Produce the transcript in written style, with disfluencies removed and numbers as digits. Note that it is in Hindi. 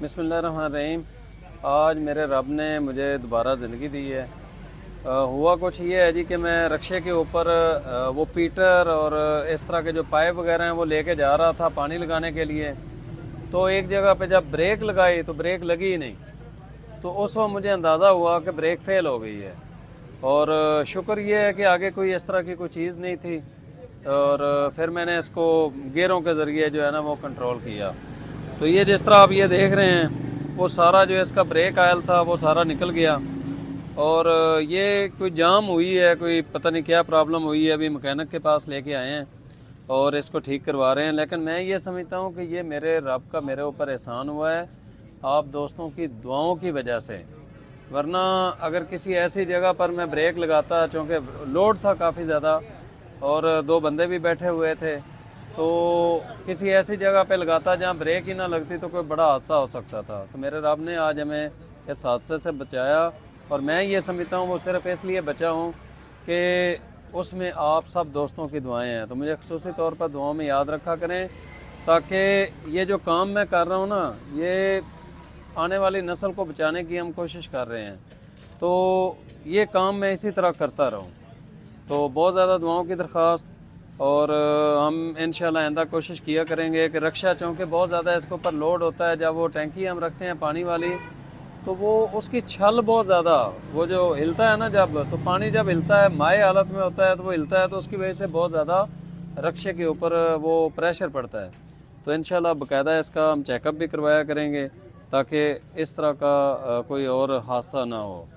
बिस्मिल्लाहिर्रहमानिर्रहीम। आज मेरे रब ने मुझे दोबारा ज़िंदगी दी है। हुआ कुछ ये है जी कि मैं रक्शे के ऊपर वो पीटर और इस तरह के जो पाइप वगैरह हैं वो लेके जा रहा था पानी लगाने के लिए। तो एक जगह पे जब ब्रेक लगाई तो ब्रेक लगी ही नहीं। तो उस वक्त मुझे अंदाज़ा हुआ कि ब्रेक फेल हो गई है। और शुक्र ये है कि आगे कोई इस तरह की कोई चीज़ नहीं थी। और फिर मैंने इसको गियरों के ज़रिए जो है ना वो कंट्रोल किया। तो ये जिस तरह आप ये देख रहे हैं वो सारा जो इसका ब्रेक आयल था वो सारा निकल गया। और ये कोई जाम हुई है, कोई पता नहीं क्या प्रॉब्लम हुई है। अभी मैकेनिक के पास लेके आए हैं और इसको ठीक करवा रहे हैं। लेकिन मैं ये समझता हूँ कि ये मेरे रब का मेरे ऊपर एहसान हुआ है आप दोस्तों की दुआओं की वजह से। वरना अगर किसी ऐसी जगह पर मैं ब्रेक लगाता, चूँकि लोड था काफ़ी ज़्यादा और दो बंदे भी बैठे हुए थे, तो किसी ऐसी जगह पे लगाता जहाँ ब्रेक ही ना लगती तो कोई बड़ा हादसा हो सकता था। तो मेरे रब ने आज हमें इस हादसे से बचाया। और मैं ये समझता हूँ वो सिर्फ इसलिए बचा हूँ कि उसमें आप सब दोस्तों की दुआएं हैं। तो मुझे ख़ुसूसी तौर पर दुआओं में याद रखा करें, ताकि ये जो काम मैं कर रहा हूँ ना, ये आने वाली नस्ल को बचाने की हम कोशिश कर रहे हैं। तो ये काम मैं इसी तरह करता रहूँ। तो बहुत ज़्यादा दुआओं की दरख्वास्त। और हम इंशाल्लाह आइंदा कोशिश किया करेंगे कि रक्षा, चूँकि बहुत ज़्यादा इसके ऊपर लोड होता है। जब वो टैंकी हम रखते हैं पानी वाली, तो वो उसकी छल बहुत ज़्यादा, वो जो हिलता है ना, जब तो पानी जब हिलता है माए हालत में होता है तो वो हिलता है, तो उसकी वजह से बहुत ज़्यादा रक्षे के ऊपर वो प्रेशर पड़ता है। तो इंशाल्लाह बाकायदा इसका हम चेकअप भी करवाया करेंगे ताकि इस तरह का कोई और हादसा ना हो।